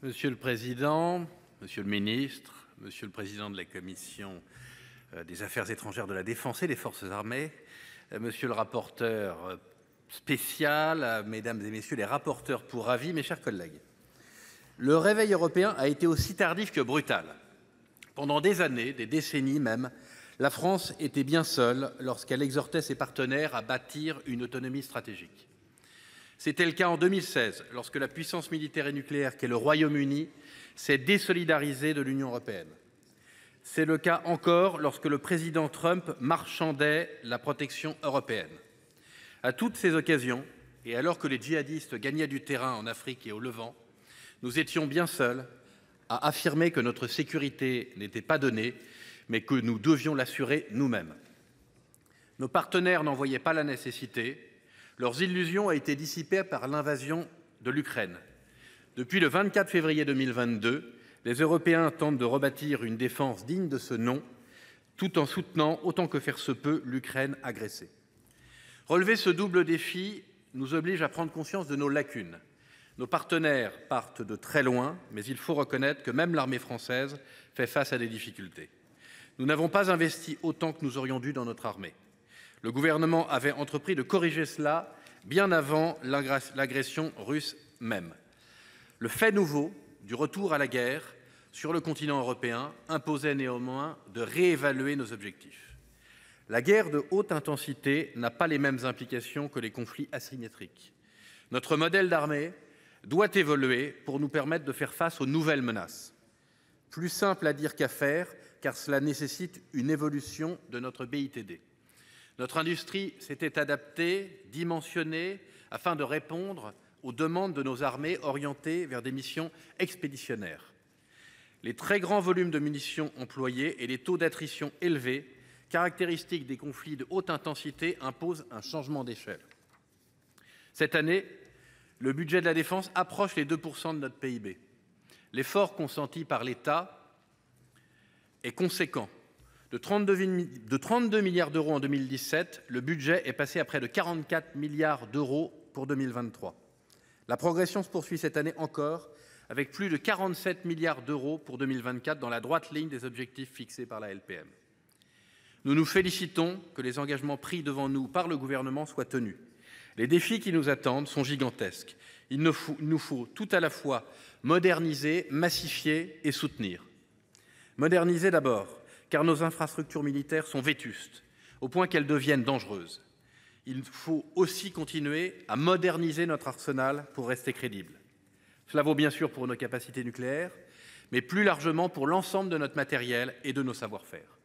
Monsieur le Président, Monsieur le Ministre, Monsieur le Président de la Commission des Affaires étrangères, de la Défense et des Forces armées, Monsieur le rapporteur spécial, Mesdames et Messieurs les rapporteurs pour avis, mes chers collègues. Le réveil européen a été aussi tardif que brutal. Pendant des années, des décennies même, la France était bien seule lorsqu'elle exhortait ses partenaires à bâtir une autonomie stratégique. C'était le cas en 2016, lorsque la puissance militaire et nucléaire qu'est le Royaume-Uni s'est désolidarisée de l'Union européenne. C'est le cas encore lorsque le président Trump marchandait la protection européenne. À toutes ces occasions, et alors que les djihadistes gagnaient du terrain en Afrique et au Levant, nous étions bien seuls à affirmer que notre sécurité n'était pas donnée, mais que nous devions l'assurer nous-mêmes. Nos partenaires n'en voyaient pas la nécessité. Leurs illusions ont été dissipées par l'invasion de l'Ukraine. Depuis le 24 février 2022, les Européens tentent de rebâtir une défense digne de ce nom, tout en soutenant autant que faire se peut l'Ukraine agressée. Relever ce double défi nous oblige à prendre conscience de nos lacunes. Nos partenaires partent de très loin, mais il faut reconnaître que même l'armée française fait face à des difficultés. Nous n'avons pas investi autant que nous aurions dû dans notre armée. Le gouvernement avait entrepris de corriger cela bien avant l'agression russe même. Le fait nouveau du retour à la guerre sur le continent européen imposait néanmoins de réévaluer nos objectifs. La guerre de haute intensité n'a pas les mêmes implications que les conflits asymétriques. Notre modèle d'armée doit évoluer pour nous permettre de faire face aux nouvelles menaces. Plus simple à dire qu'à faire, car cela nécessite une évolution de notre BITD. Notre industrie s'était adaptée, dimensionnée, afin de répondre aux demandes de nos armées orientées vers des missions expéditionnaires. Les très grands volumes de munitions employés et les taux d'attrition élevés, caractéristiques des conflits de haute intensité, imposent un changement d'échelle. Cette année, le budget de la défense approche les 2% de notre PIB. L'effort consenti par l'État est conséquent. De 32 milliards d'euros en 2017, le budget est passé à près de 44 milliards d'euros pour 2023. La progression se poursuit cette année encore, avec plus de 47 milliards d'euros pour 2024 dans la droite ligne des objectifs fixés par la LPM. Nous nous félicitons que les engagements pris devant nous par le gouvernement soient tenus. Les défis qui nous attendent sont gigantesques. Il nous faut tout à la fois moderniser, massifier et soutenir. Moderniser d'abord, car nos infrastructures militaires sont vétustes, au point qu'elles deviennent dangereuses. Il faut aussi continuer à moderniser notre arsenal pour rester crédible. Cela vaut bien sûr pour nos capacités nucléaires, mais plus largement pour l'ensemble de notre matériel et de nos savoir-faire.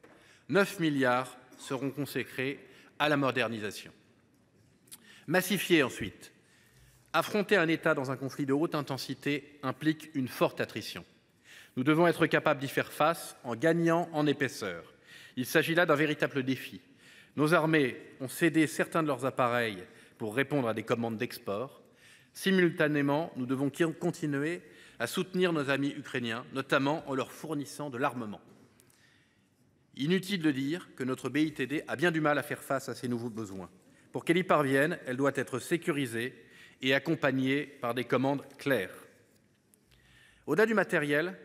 9 milliards seront consacrés à la modernisation. Massifier ensuite. Affronter un État dans un conflit de haute intensité implique une forte attrition. Nous devons être capables d'y faire face en gagnant en épaisseur. Il s'agit là d'un véritable défi. Nos armées ont cédé certains de leurs appareils pour répondre à des commandes d'export. Simultanément, nous devons continuer à soutenir nos amis ukrainiens, notamment en leur fournissant de l'armement. Inutile de dire que notre BITD a bien du mal à faire face à ces nouveaux besoins. Pour qu'elle y parvienne, elle doit être sécurisée et accompagnée par des commandes claires. Au-delà du matériel,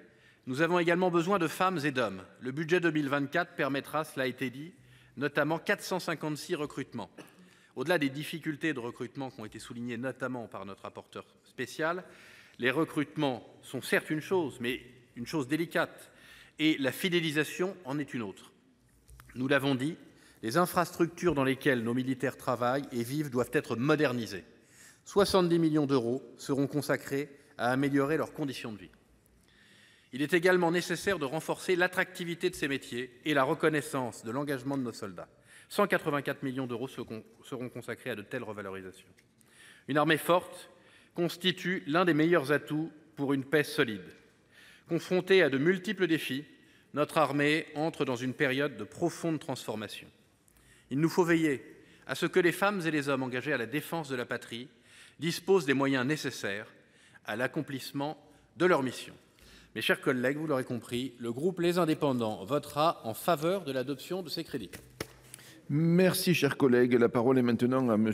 nous avons également besoin de femmes et d'hommes. Le budget 2024 permettra, cela a été dit, notamment 456 recrutements. Au-delà des difficultés de recrutement qui ont été soulignées notamment par notre rapporteur spécial, les recrutements sont certes une chose, mais une chose délicate, et la fidélisation en est une autre. Nous l'avons dit, les infrastructures dans lesquelles nos militaires travaillent et vivent doivent être modernisées. 70 millions d'euros seront consacrés à améliorer leurs conditions de vie. Il est également nécessaire de renforcer l'attractivité de ces métiers et la reconnaissance de l'engagement de nos soldats. 184 millions d'euros seront consacrés à de telles revalorisations. Une armée forte constitue l'un des meilleurs atouts pour une paix solide. Confrontée à de multiples défis, notre armée entre dans une période de profonde transformation. Il nous faut veiller à ce que les femmes et les hommes engagés à la défense de la patrie disposent des moyens nécessaires à l'accomplissement de leur mission. Mes chers collègues, vous l'aurez compris, le groupe Les Indépendants votera en faveur de l'adoption de ces crédits. Merci, chers collègues. La parole est maintenant à M.